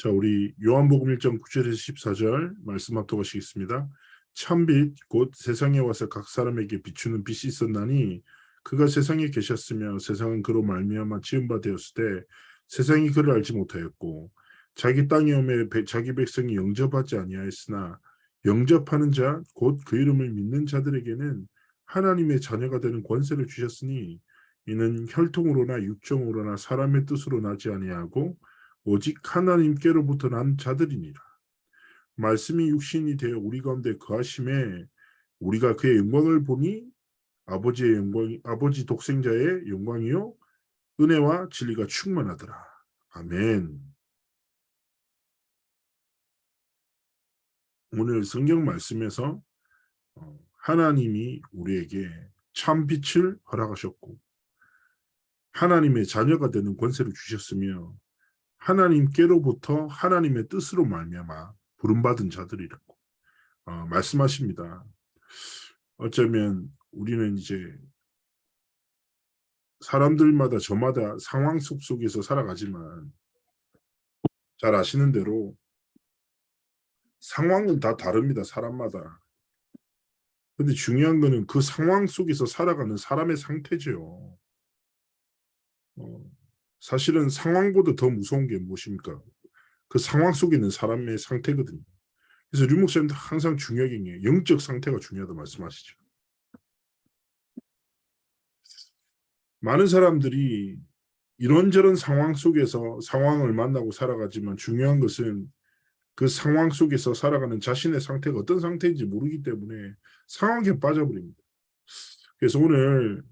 자, 우리 요한복음 1장 9절에서 14절 말씀 합독하시겠습니다. 참빛 곧 세상에 와서 각 사람에게 비추는 빛이 있었나니 그가 세상에 계셨으며 세상은 그로 말미암아 지은 바 되었을 때 세상이 그를 알지 못하였고 자기 땅에 오매 자기 백성이 영접하지 아니하였으나 영접하는 자 곧 그 이름을 믿는 자들에게는 하나님의 자녀가 되는 권세를 주셨으니 이는 혈통으로나 육정으로나 사람의 뜻으로 나지 아니하고 오직 하나님께로부터 난 자들이니라. 말씀이 육신이 되어 우리 가운데 거하심에 우리가 그의 영광을 보니 아버지의 영광, 아버지 독생자의 영광이요 은혜와 진리가 충만하더라. 아멘. 오늘 성경 말씀에서 하나님이 우리에게 참 빛을 허락하셨고 하나님의 자녀가 되는 권세를 주셨으며 하나님께로부터 하나님의 뜻으로 말미암아 부름받은 자들이라고 말씀하십니다. 어쩌면 우리는 이제 사람들마다 저마다 상황 속에서 살아가지만 잘 아시는 대로 상황은 다 다릅니다. 사람마다. 근데 중요한 거는 그 상황 속에서 살아가는 사람의 상태죠. 사실은 상황보다 더 무서운 게 무엇입니까? 그 상황 속에 있는 사람의 상태거든요. 그래서 류 목사님도 항상 중요한 게 영적 상태가 중요하다고 말씀하시죠. 많은 사람들이 이런저런 상황 속에서 상황을 만나고 살아가지만 중요한 것은 그 상황 속에서 살아가는 자신의 상태가 어떤 상태인지 모르기 때문에 상황에 빠져버립니다. 그래서 오늘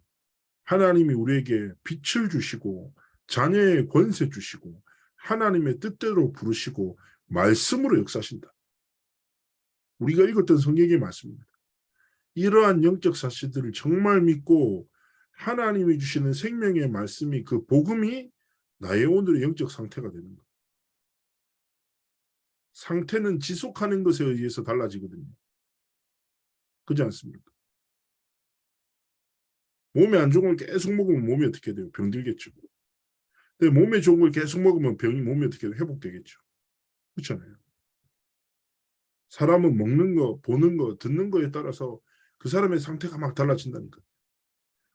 하나님이 우리에게 빛을 주시고 자녀의 권세 주시고 하나님의 뜻대로 부르시고 말씀으로 역사하신다. 우리가 읽었던 성경의 말씀입니다. 이러한 영적 사실들을 정말 믿고 하나님이 주시는 생명의 말씀이 그 복음이 나의 오늘의 영적 상태가 되는 거예요. 상태는 지속하는 것에 의해서 달라지거든요. 그렇지 않습니까? 몸에 안 좋은 걸 계속 먹으면 몸이 어떻게 돼요? 병들겠죠. 근데 몸에 좋은 걸 계속 먹으면 병이 몸이 어떻게 돼요? 회복되겠죠. 그렇잖아요. 사람은 먹는 거, 보는 거, 듣는 거에 따라서 그 사람의 상태가 막 달라진다니까.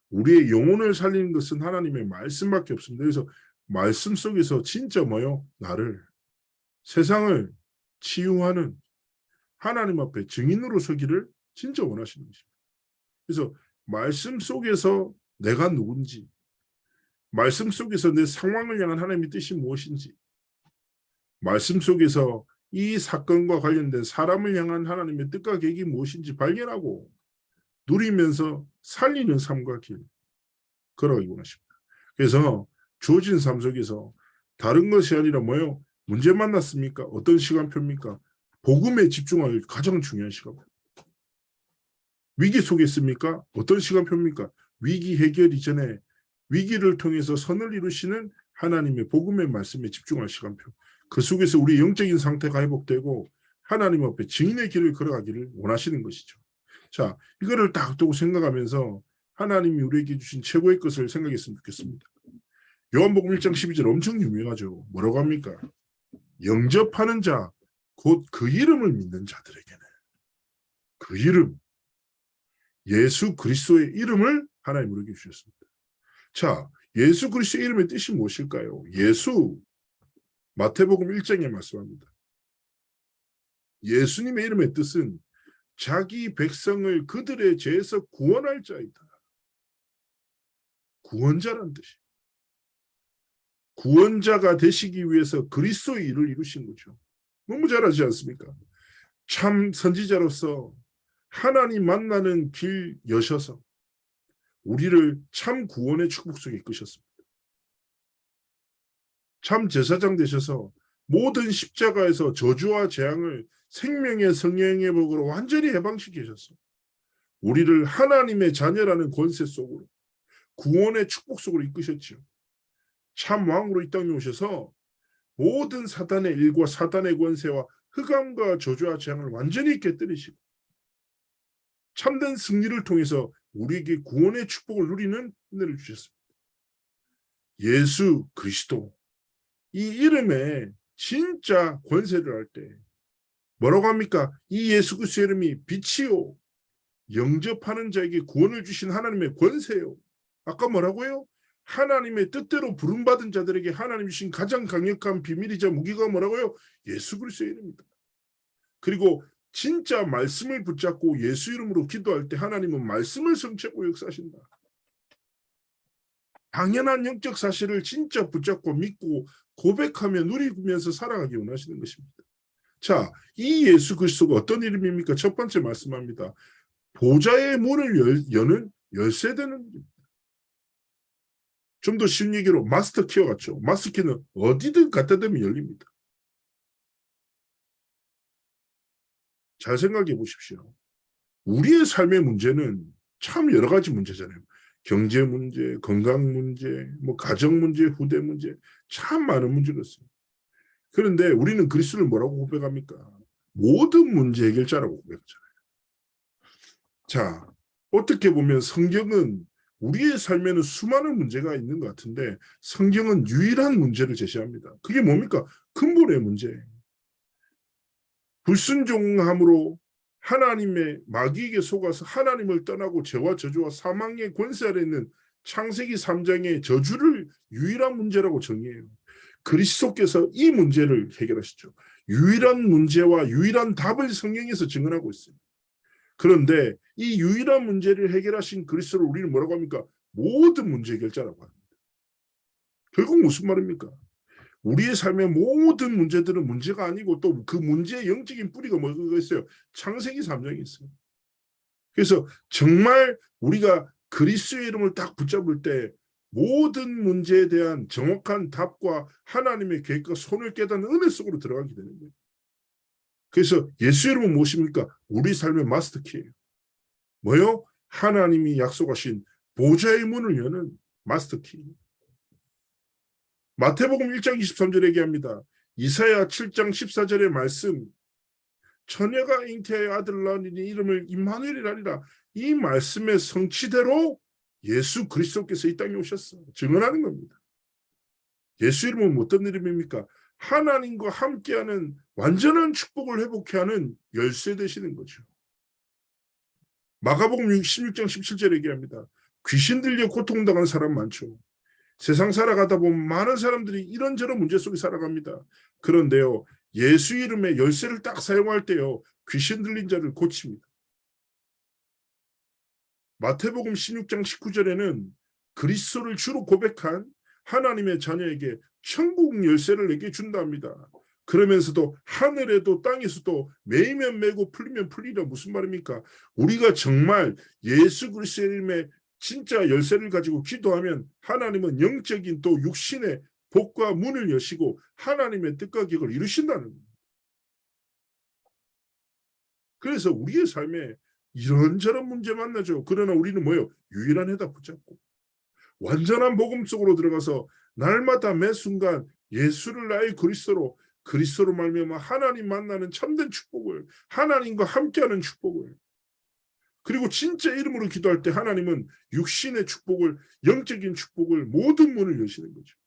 우리의 영혼을 살리는 것은 하나님의 말씀밖에 없습니다. 그래서 말씀 속에서 진짜 뭐요? 나를, 세상을 치유하는 하나님 앞에 증인으로 서기를 진짜 원하시는 것입니다. 그래서 말씀 속에서 내가 누군지, 말씀 속에서 내 상황을 향한 하나님의 뜻이 무엇인지, 말씀 속에서 이 사건과 관련된 사람을 향한 하나님의 뜻과 계획이 무엇인지 발견하고 누리면서 살리는 삶과 길, 걸어가기 원하십니다. 그래서 주어진 삶 속에서 다른 것이 아니라 뭐요? 문제 만났습니까? 어떤 시간표입니까? 복음에 집중할 가장 중요한 시간. 위기 속에 있습니까? 어떤 시간표입니까? 위기 해결 이전에 위기를 통해서 선을 이루시는 하나님의 복음의 말씀에 집중할 시간표. 그 속에서 우리 영적인 상태가 회복되고 하나님 앞에 증인의 길을 걸어가기를 원하시는 것이죠. 자, 이거를 딱 두고 생각하면서 하나님이 우리에게 주신 최고의 것을 생각했으면 좋겠습니다. 요한복음 1장 12절 엄청 유명하죠. 뭐라고 합니까? 영접하는 자, 곧 그 이름을 믿는 자들에게는 그 이름, 예수 그리스도의 이름을 하나님 우리에게 주셨습니다. 자, 예수 그리스도의 이름의 뜻이 무엇일까요? 예수, 마태복음 1장에 말씀합니다. 예수님의 이름의 뜻은 자기 백성을 그들의 죄에서 구원할 자이다. 구원자란 뜻이. 구원자가 되시기 위해서 그리스도의 일을 이루신 거죠. 너무 잘하지 않습니까? 참 선지자로서 하나님 만나는 길 여셔서 우리를 참 구원의 축복 속에 이끄셨습니다. 참 제사장 되셔서 모든 십자가에서 저주와 재앙을 생명의 성령의 복으로 완전히 해방시키셨어. 우리를 하나님의 자녀라는 권세 속으로 구원의 축복 속으로 이끄셨죠. 참 왕으로 이 땅에 오셔서 모든 사단의 일과 사단의 권세와 흑암과 저주와 재앙을 완전히 깨뜨리시고 참된 승리를 통해서 우리에게 구원의 축복을 누리는 은혜를 주셨습니다. 예수 그리스도, 이 이름에 진짜 권세를 할 때 뭐라고 합니까? 이 예수 그리스도의 이름이 빛이요 영접하는 자에게 구원을 주신 하나님의 권세요. 아까 뭐라고요? 하나님의 뜻대로 부름받은 자들에게 하나님 주신 가장 강력한 비밀이자 무기가 뭐라고요? 예수 그리스도의 이름입니다. 그리고 진짜 말씀을 붙잡고 예수 이름으로 기도할 때 하나님은 말씀을 성취하고 역사하신다. 당연한 영적 사실을 진짜 붙잡고 믿고 고백하며 누리면서 살아가기 원하시는 것입니다. 자, 이 예수 그리스도가 어떤 이름입니까? 첫 번째 말씀합니다. 보좌의 문을 여는 열쇠되는 이름입니다. 좀 더 쉬운 얘기로 마스터 키어 같죠. 마스터 키는 어디든 갖다 대면 열립니다. 잘 생각해 보십시오. 우리의 삶의 문제는 참 여러 가지 문제잖아요. 경제 문제, 건강 문제, 뭐 가정 문제, 후대 문제, 참 많은 문제가 있어요. 그런데 우리는 그리스도를 뭐라고 고백합니까? 모든 문제 해결자라고 고백하잖아요. 자, 어떻게 보면 성경은 우리의 삶에는 수많은 문제가 있는 것 같은데 성경은 유일한 문제를 제시합니다. 그게 뭡니까? 근본의 문제. 불순종함으로 하나님의 마귀에게 속아서 하나님을 떠나고 죄와 저주와 사망의 권세 아래 있는 창세기 3장의 저주를 유일한 문제라고 정의해요. 그리스도께서 이 문제를 해결하시죠. 유일한 문제와 유일한 답을 성경에서 증언하고 있어요. 그런데 이 유일한 문제를 해결하신 그리스도를 우리는 뭐라고 합니까? 모든 문제 해결자라고 합니다. 결국 무슨 말입니까? 우리의 삶의 모든 문제들은 문제가 아니고 또 그 문제의 영적인 뿌리가 뭐가 있어요? 창세기 3장이 있어요. 그래서 정말 우리가 그리스도의 이름을 딱 붙잡을 때 모든 문제에 대한 정확한 답과 하나님의 계획과 손을 깨닫는 은혜 속으로 들어가게 되는 거예요. 그래서 예수 이름은 무엇입니까? 우리 삶의 마스터키예요. 뭐요? 하나님이 약속하신 보좌의 문을 여는 마스터키. 마태복음 1장 23절에 얘기합니다. 이사야 7장 14절의 말씀, 처녀가 잉태하여 아들을 낳으니 이름을 임마누엘이라 하리라. 이 말씀의 성취대로 예수 그리스도께서 이 땅에 오셨어. 증언하는 겁니다. 예수 이름은 어떤 이름입니까? 하나님과 함께하는 완전한 축복을 회복해 하는 열쇠 되시는 거죠. 마가복음 16장 17절에 얘기합니다. 귀신 들려 고통당하는 사람 많죠. 세상 살아가다 보면 많은 사람들이 이런저런 문제 속에 살아갑니다. 그런데요, 예수 이름의 열쇠를 딱 사용할 때요, 귀신 들린 자를 고칩니다. 마태복음 16장 19절에는 그리스도를 주로 고백한 하나님의 자녀에게 천국 열쇠를 내게 준답니다. 그러면서도 하늘에도 땅에서도 매이면 매고 풀리면 풀리라. 무슨 말입니까? 우리가 정말 예수 그리스도의 이름의 진짜 열쇠를 가지고 기도하면 하나님은 영적인 또 육신의 복과 문을 여시고 하나님의 뜻과 계획을 이루신다는 겁니다. 그래서 우리의 삶에 이런저런 문제 만나죠. 그러나 우리는 뭐예요? 유일한 해답 붙잡고 완전한 복음 속으로 들어가서 날마다 매 순간 예수를 나의 그리스도로 말미암아 하나님 만나는 참된 축복을, 하나님과 함께하는 축복을, 그리고 진짜 이름으로 기도할 때 하나님은 육신의 축복을, 영적인 축복을 모든 문을 여시는 거죠.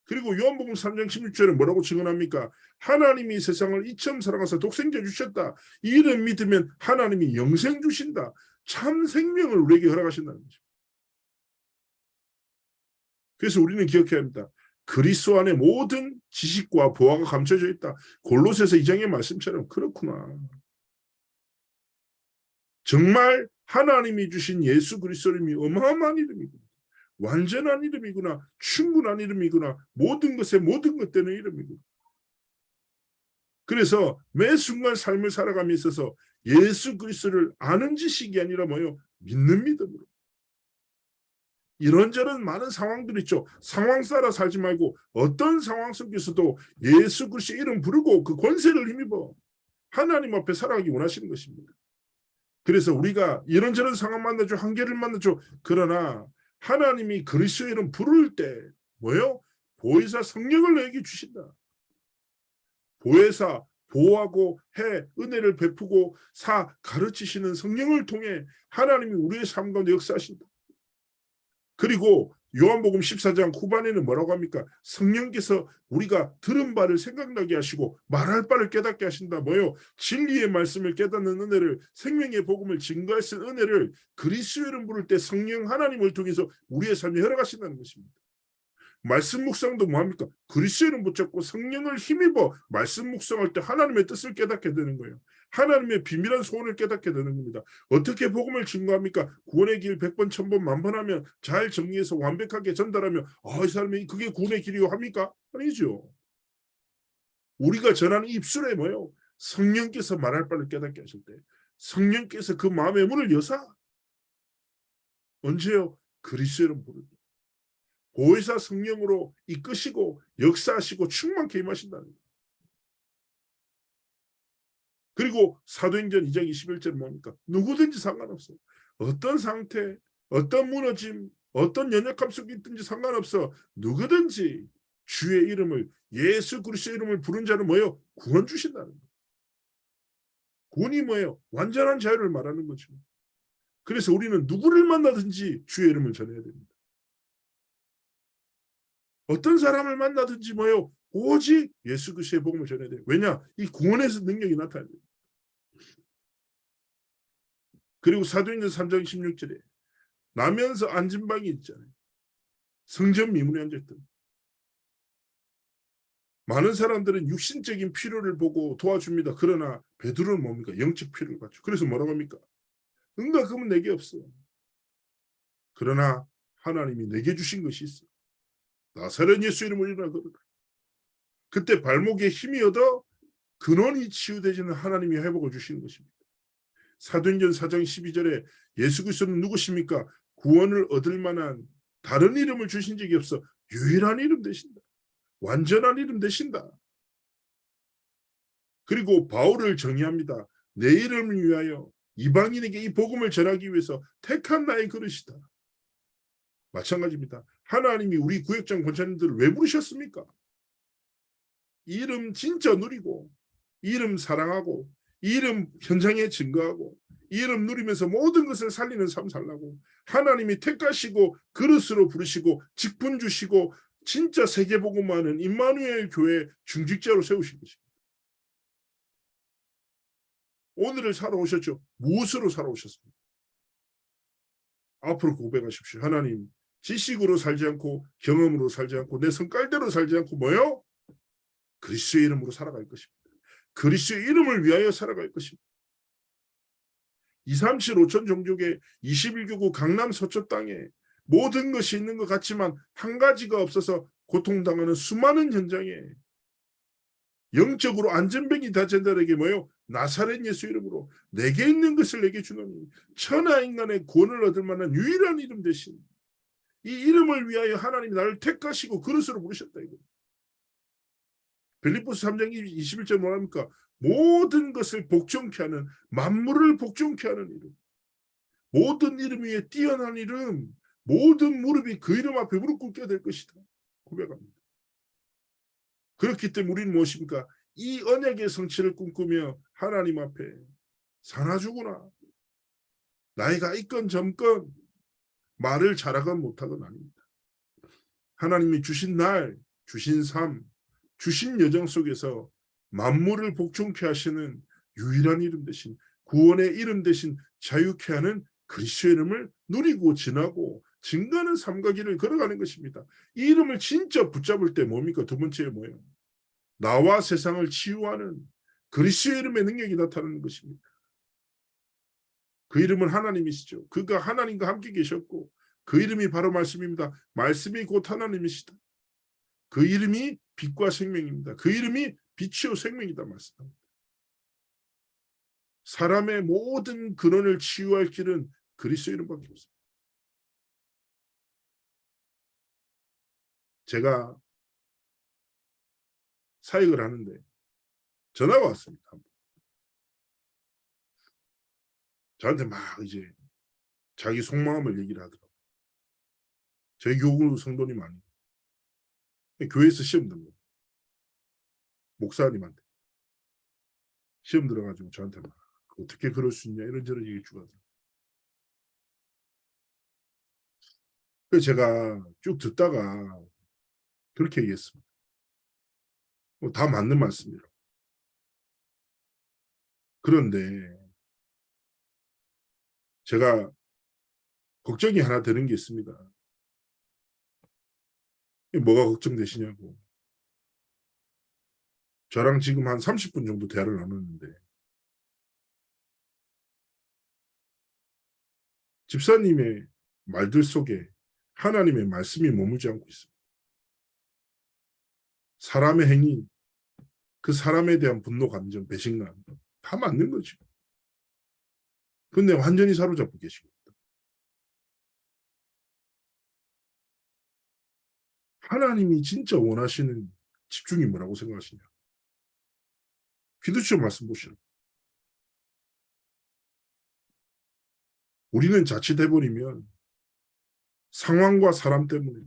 그리고 요한복음 3장 16절에 뭐라고 증언합니까? 하나님이 세상을 이처럼 사랑하사 독생자 주셨다. 이를 믿으면 하나님이 영생 주신다. 참 생명을 우리에게 허락하신다는 거죠. 그래서 우리는 기억해야 합니다. 그리스도 안에 모든 지식과 보화가 감춰져 있다. 골로새서 2장의 말씀처럼 그렇구나. 정말 하나님이 주신 예수 그리스도 이름이 어마어마한 이름이구나. 완전한 이름이구나. 충분한 이름이구나. 모든 것에 모든 것 되는 이름이구나. 그래서 매 순간 삶을 살아감에 있어서 예수 그리스도를 아는 지식이 아니라 뭐요? 믿는 믿음으로. 이런저런 많은 상황들 있죠. 상황 따라 살지 말고 어떤 상황 속에서도 예수 그리스도의 이름 부르고 그 권세를 힘입어 하나님 앞에 살아가기 원하시는 것입니다. 그래서 우리가 이런저런 상황 만나죠. 한계를 만나죠. 그러나 하나님이 그리스도의 이름 부를 때 뭐예요? 보혜사 성령을 너에게 주신다. 보혜사, 보호하고 해, 은혜를 베푸고 가르치시는 성령을 통해 하나님이 우리의 삶 가운데 역사하신다. 그리고 요한복음 14장 후반에는 뭐라고 합니까? 성령께서 우리가 들은 바를 생각나게 하시고 말할 바를 깨닫게 하신다. 뭐요? 진리의 말씀을 깨닫는 은혜를, 생명의 복음을 증거할 수 있는 은혜를 그리스도 이름 부를 때 성령 하나님을 통해서 우리의 삶에 허락하신다는 것입니다. 말씀 묵상도 뭐합니까? 그리스도 이름 붙잡고 성령을 힘입어 말씀 묵상할 때 하나님의 뜻을 깨닫게 되는 거예요. 하나님의 비밀한 소원을 깨닫게 되는 겁니다. 어떻게 복음을 증거합니까? 구원의 길 100번, 1000번, 만번 하면 잘 정리해서 완벽하게 전달하면 이 사람이 그게 구원의 길이요 합니까? 아니죠. 우리가 전하는 입술에 뭐요? 성령께서 말할 바를 깨닫게 하실 때 성령께서 그 마음의 문을 여사 언제요? 그리스도 이름 부를 때 보혜사 성령으로 이끄시고 역사하시고 충만케 임하신다는 거예요. 그리고 사도행전 2장 21절 뭡니까? 누구든지 상관없어. 어떤 상태, 어떤 무너짐, 어떤 연약함 속에 있든지 상관없어. 누구든지 주의 이름을, 예수 그리스도의 이름을 부른 자는 뭐예요? 구원 주신다는 거예요. 구원이 뭐예요? 완전한 자유를 말하는 거죠. 그래서 우리는 누구를 만나든지 주의 이름을 전해야 됩니다. 어떤 사람을 만나든지 뭐예요? 오직 예수 그리스도의 복음을 전해야 돼요. 왜냐? 이 구원에서 능력이 나타나요. 그리고 사도행전 3장 16절에 나면서 앉은 방이 있잖아요. 성전 미문에 앉았던. 많은 사람들은 육신적인 필요를 보고 도와줍니다. 그러나 베드로는 뭡니까? 영적 필요를 갖죠. 그래서 뭐라고 합니까? 응답금은 내게 없어. 그러나 하나님이 내게 주신 것이 있어. 나사렛 예수 이름으로 일어나 걸어라. 그때 발목에 힘이 얻어 근원이 치유되지는 하나님이 회복을 주시는 것입니다. 사도행전 4장 12절에 예수 그리스도는 누구십니까? 구원을 얻을 만한 다른 이름을 주신 적이 없어. 유일한 이름 되신다. 완전한 이름 되신다. 그리고 바울을 정의합니다. 내 이름을 위하여 이방인에게 이 복음을 전하기 위해서 택한 나의 그릇이다. 마찬가지입니다. 하나님이 우리 구역장 권사님들을 왜 부르셨습니까? 이름 진짜 누리고, 이름 사랑하고, 이름 현장에 증거하고, 이름 누리면서 모든 것을 살리는 삶 살라고 하나님이 택하시고 그릇으로 부르시고 직분 주시고 진짜 세계복음화하는 임마누엘 교회 중직자로 세우신 것입니다. 오늘을 살아오셨죠. 무엇으로 살아오셨습니까? 앞으로 고백하십시오. 하나님, 지식으로 살지 않고 경험으로 살지 않고 내 성깔대로 살지 않고 뭐요? 그리스도의 이름으로 살아갈 것입니다. 그리스도의 이름을 위하여 살아갈 것입니다. 237 5천 종족의 21교구 강남 서초 땅에 모든 것이 있는 것 같지만 한 가지가 없어서 고통당하는 수많은 현장에 영적으로 안전병이 다 전달에게 뭐요? 나사렛 예수 이름으로 내게 있는 것을 내게 주노니 천하 인간의 구원을 얻을 만한 유일한 이름 대신 이 이름을 위하여 하나님이 나를 택하시고 그릇으로 부르셨다. 이거. 빌립보서 3장 21절 뭐랍니까? 모든 것을 복종케 하는 만물을 복종케 하는 이름. 모든 이름 위에 뛰어난 이름. 모든 무릎이 그 이름 앞에 무릎 꿇게 될 것이다. 고백합니다. 그렇기 때문에 우리는 무엇입니까? 이 언약의 성취를 꿈꾸며 하나님 앞에 사나 죽으나 나이가 있건 젊건 말을 잘하건 못하건 아닙니다. 하나님이 주신 날, 주신 삶, 주신 여정 속에서 만물을 복종케 하시는 유일한 이름 대신 구원의 이름 대신 자유케 하는 그리스도의 이름을 누리고 지나고 증거하는 삶과 길을 걸어가는 것입니다. 이 이름을 진짜 붙잡을 때 뭡니까? 두 번째 뭐예요? 나와 세상을 치유하는 그리스도의 이름의 능력이 나타나는 것입니다. 그 이름은 하나님이시죠. 그가 하나님과 함께 계셨고 그 이름이 바로 말씀입니다. 말씀이 곧 하나님이시다. 그 이름이 빛과 생명입니다. 그 이름이 빛이요 생명이다 말씀합니다. 사람의 모든 근원을 치유할 길은 그리스도 이름밖에 없습니다. 제가 사역을 하는데 전화가 왔습니다. 저한테 막 이제 자기 속마음을 얘기를 하더라고요. 저희 교구 성도님 아니고 교회에서 시험 든 거예요. 목사님한테 시험 들어가지고 저한테 막 어떻게 그럴 수 있냐 이런저런 얘기 주거든요. 그래서 제가 쭉 듣다가 그렇게 얘기했습니다. 다 맞는 말씀이라고. 그런데 제가 걱정이 하나 되는 게 있습니다. 뭐가 걱정되시냐고. 저랑 지금 한 30분 정도 대화를 나눴는데 집사님의 말들 속에 하나님의 말씀이 머물지 않고 있습니다. 사람의 행위, 그 사람에 대한 분노, 감정, 배신감 다 맞는 거죠. 근데 완전히 사로잡고 계시고 하나님이 진짜 원하시는 집중이 뭐라고 생각하시냐? 기도처 말씀 보시라. 우리는 자칫해버리면 상황과 사람 때문에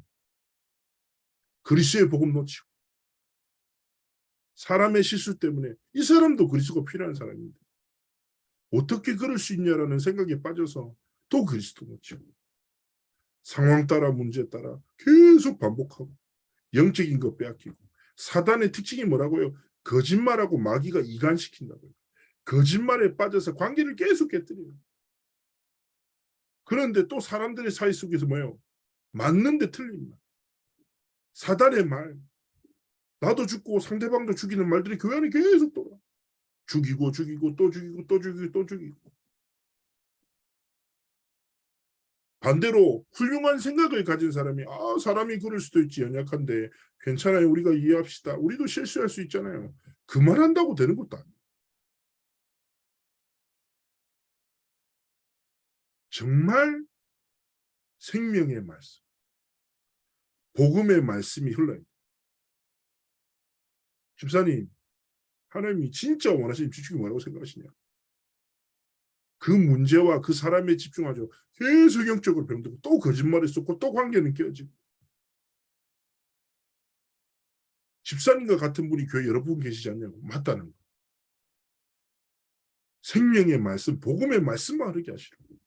그리스도의 복음 놓치고 사람의 실수 때문에 이 사람도 그리스도가 필요한 사람인데 어떻게 그럴 수 있냐라는 생각에 빠져서 또 그리스도 놓치고 상황 따라 문제 따라 계속 반복하고 영적인 것 빼앗기고 사단의 특징이 뭐라고요? 거짓말하고 마귀가 이간시킨다고요. 거짓말에 빠져서 관계를 계속 깨뜨려요. 그런데 또 사람들의 사이 속에서 뭐예요? 맞는데 틀린 말. 사단의 말. 나도 죽고 상대방도 죽이는 말들이 교회 안에 계속 돌아. 죽이고 죽이고 또 죽이고 또 죽이고 또 죽이고. 반대로 훌륭한 생각을 가진 사람이 사람이 그럴 수도 있지 연약한데 괜찮아요. 우리가 이해합시다. 우리도 실수할 수 있잖아요. 그 말 한다고 되는 것도 아니에요. 정말 생명의 말씀, 복음의 말씀이 흘러요. 집사님, 하나님이 진짜 원하시는 집중이 뭐라고 생각하시냐? 그 문제와 그 사람에 집중하죠. 계속 영적으로 병들고 또 거짓말을 쏟고 또 관계는 깨어지고. 집사님과 같은 분이 교회 여러 분 계시지 않냐고. 맞다는 거. 생명의 말씀, 복음의 말씀만 흐르게 하시라고.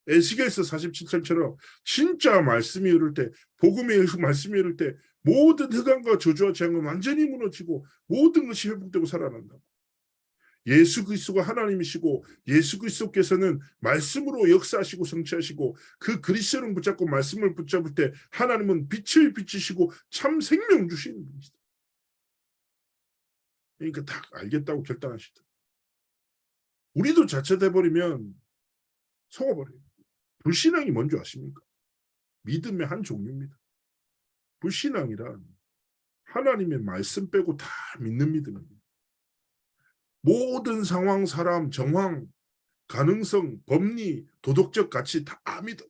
에스겔서 47장처럼 진짜 말씀이 흐를 때, 복음의 말씀이 흐를 때 모든 흑암과 저주와 재앙은 완전히 무너지고 모든 것이 회복되고 살아난다. 예수 그리스도가 하나님이시고 예수 그리스도께서는 말씀으로 역사하시고 성취하시고 그 그리스도를 붙잡고 말씀을 붙잡을 때 하나님은 빛을 비치시고 참 생명 주시는 분이시다. 그러니까 다 알겠다고 결단하시다. 우리도 자칫해버리면 속아버려요. 불신앙이 뭔지 아십니까? 믿음의 한 종류입니다. 불신앙이란 하나님의 말씀 빼고 다 믿는 믿음입니다. 모든 상황, 사람, 정황, 가능성, 법리, 도덕적 가치 다 믿어.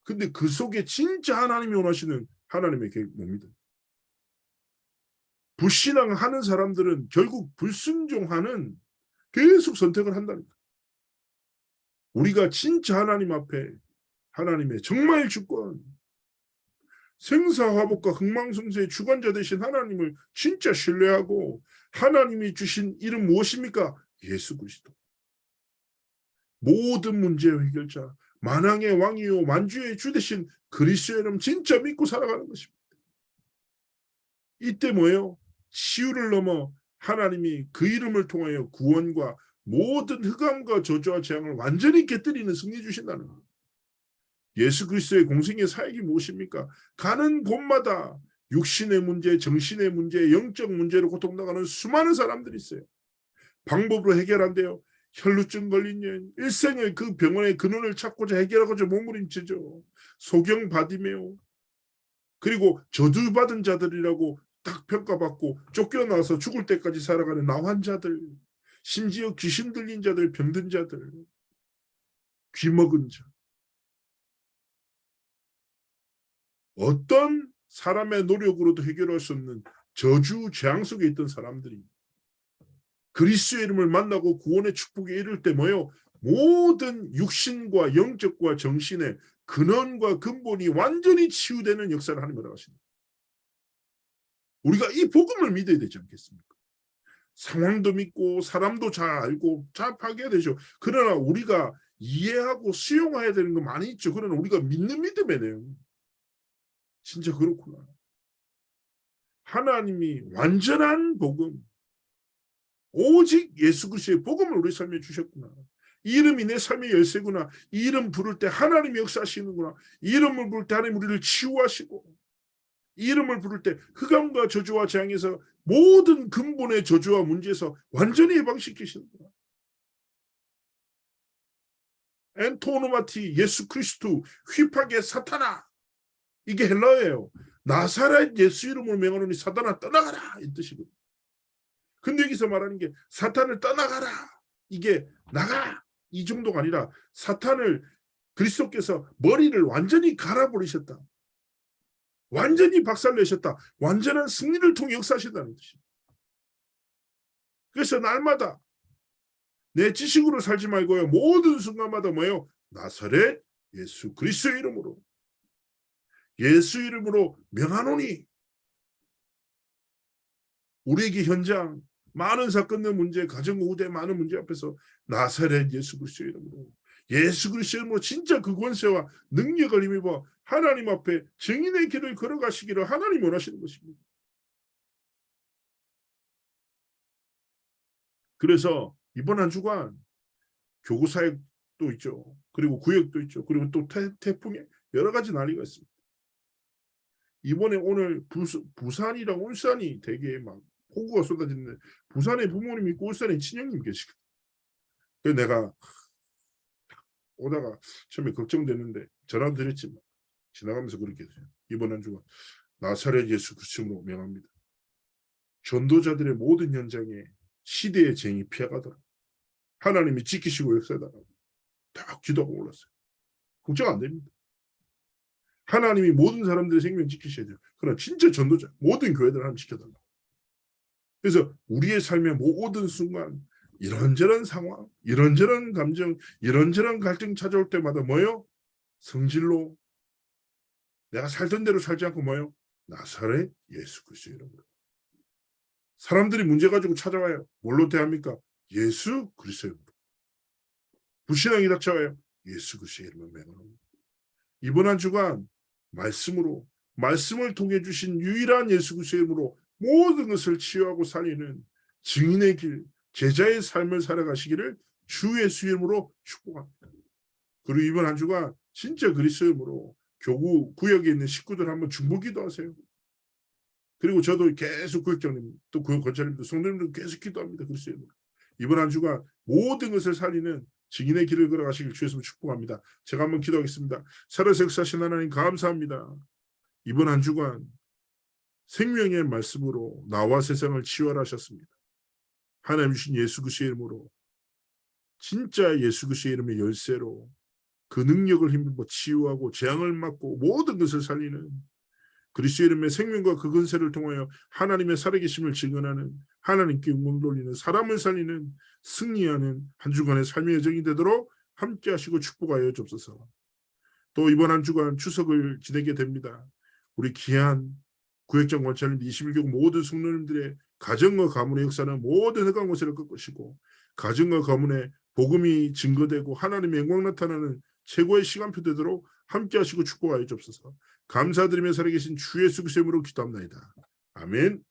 근데 그 속에 진짜 하나님이 원하시는 하나님의 계획 못 믿어요. 불신앙하는 사람들은 결국 불순종하는 계속 선택을 한다니까. 우리가 진짜 하나님 앞에 하나님의 정말 주권, 생사화복과 흥망성쇠의 주관자 되신 하나님을 진짜 신뢰하고 하나님이 주신 이름 무엇입니까? 예수 그리스도. 모든 문제의 해결자, 만왕의 왕이요 만주의 주 되신 그리스도의 이름 진짜 믿고 살아가는 것입니다. 이때 뭐예요? 치유를 넘어 하나님이 그 이름을 통하여 구원과 모든 흑암과 저주와 재앙을 완전히 깨뜨리는 승리 주신다는 거예요. 예수 그리스도의 공생의 사역이 무엇입니까? 가는 곳마다 육신의 문제, 정신의 문제, 영적 문제로 고통당하는 수많은 사람들이 있어요. 방법으로 해결 안 돼요. 혈루증 걸린 여인, 일생을 그 병원의 근원을 찾고자 해결하고자 몸부림치죠. 소경 바디메오. 그리고 저주받은 자들이라고 딱 평가받고 쫓겨나서 죽을 때까지 살아가는 나환자들, 심지어 귀신 들린 자들, 병든 자들, 귀먹은 자. 어떤 사람의 노력으로도 해결할 수 없는 저주 재앙 속에 있던 사람들이 그리스도의 이름을 만나고 구원의 축복에 이를 때 뭐예요? 모든 육신과 영적과 정신의 근원과 근본이 완전히 치유되는 역사를 하나님을 하십니다. 우리가 이 복음을 믿어야 되지 않겠습니까? 상황도 믿고 사람도 잘 알고 잘 파괴되죠. 그러나 우리가 이해하고 수용해야 되는 거 많이 있죠. 그러나 우리가 믿는 믿음의 내용 진짜 그렇구나. 하나님이 완전한 복음, 오직 예수 그리스도의 복음을 우리 삶에 주셨구나. 이름이 내 삶의 열쇠구나. 이 이름 부를 때 하나님이 역사하시는구나. 이 이름을 부를 때 하나님 우리를 치유하시고, 이 이름을 부를 때 흑암과 저주와 재앙에서 모든 근본의 저주와 문제에서 완전히 해방시키시는구나. 엔토노마티 예수 그리스도 휘파게 사타나, 이게 헬라어예요. 나사렛 예수 이름으로 명하노니 사탄아 떠나가라, 이 뜻이거든요. 근데 여기서 말하는 게 사탄을 떠나가라, 이게 나가, 이 정도가 아니라 사탄을 그리스도께서 머리를 완전히 갈아버리셨다. 완전히 박살내셨다. 완전한 승리를 통해 역사하신다는 뜻입니다. 그래서 날마다 내 지식으로 살지 말고요. 모든 순간마다 뭐예요? 나사렛 예수 그리스도의 이름으로, 예수 이름으로 명하노니. 우리에게 현장 많은 사건의 문제, 가정 우대 많은 문제 앞에서 나사렛 예수 그리스도의 이름으로, 예수 그리스도의 이름으로 진짜 그 권세와 능력을 힘입어 하나님 앞에 증인의 길을 걸어가시기를 하나님 원하시는 것입니다. 그래서 이번 한 주간 교구 사역도 있죠. 그리고 구역도 있죠. 그리고 또 태풍에 여러 가지 난리가 있습니다. 이번에 오늘 부산이랑 울산이 되게 막 폭우가 쏟아지는데, 부산에 부모님 있고 울산에 친형님 계시거든요. 그래서 내가 오다가 처음에 걱정됐는데 전화 드렸지만 지나가면서 그렇게 했어요. 이번 한 주간 나사렛 예수 그리스도로 명합니다. 전도자들의 모든 현장에 시대의 쟁이 피해가더라. 하나님이 지키시고 역사하더라고. 딱 기도가 올랐어요. 걱정 안 됩니다. 하나님이 모든 사람들의 생명 지키셔야 돼요. 그러나 진짜 전도자, 모든 교회들 하나님 지켜달라고. 그래서 우리의 삶의 모든 순간, 이런저런 상황, 이런저런 감정, 이런저런 갈등 찾아올 때마다 뭐요? 성질로 내가 살던 대로 살지 않고 뭐요? 나사렛 예수 그리스도 이름으로. 사람들이 문제 가지고 찾아와요. 뭘로 대합니까? 예수 그리스도 이름으로. 불신앙이 닥쳐와요. 예수 그리스도 이름으로 맹하노니. 이번 한 주간 말씀으로, 말씀을 통해 주신 유일한 예수 그리스도 이름으로 모든 것을 치유하고 살리는 증인의 길, 제자의 삶을 살아가시기를 주 예수 이름으로 축복합니다. 그리고 이번 한 주간 진짜 그리스도 이름으로 교구 구역에 있는 식구들 한번 중보기도 하세요. 그리고 저도 계속 구역장님, 또 구역 권사님도 성도님도 계속 기도합니다. 그리스도 이름으로. 이번 한 주간 모든 것을 살리는 증인의 길을 걸어가시길 주 예수로 축복합니다. 제가 한번 기도하겠습니다. 살아서 역사하신 하나님 감사합니다. 이번 한 주간 생명의 말씀으로 나와 세상을 치유하셨습니다. 하나님 주신 예수 그리스도의 이름으로, 진짜 예수 그리스도의 이름의 열쇠로 그 능력을 힘입어 치유하고 재앙을 막고 모든 것을 살리는 그리스도의 이름의 생명과 그 근세를 통하여 하나님의 살아계심을 증언하는, 하나님께 영광 돌리는, 사람을 살리는, 승리하는 한 주간의 삶의 여정이 되도록 함께 하시고 축복하여 주옵소서. 또 이번 한 주간 추석을 지내게 됩니다. 우리 귀한 구역장 권사님 21교구 모든 성도님들의 가정과 가문의 역사는 모든 흑암 권세를 꺾으시고, 가정과 가문의 복음이 증거되고 하나님의 영광 나타나는 최고의 시간표 되도록 함께 하시고 축복하여 주옵소서. 감사드리며 살아계신 주 예수 그리스도의 이름으로 기도합나이다. 아멘.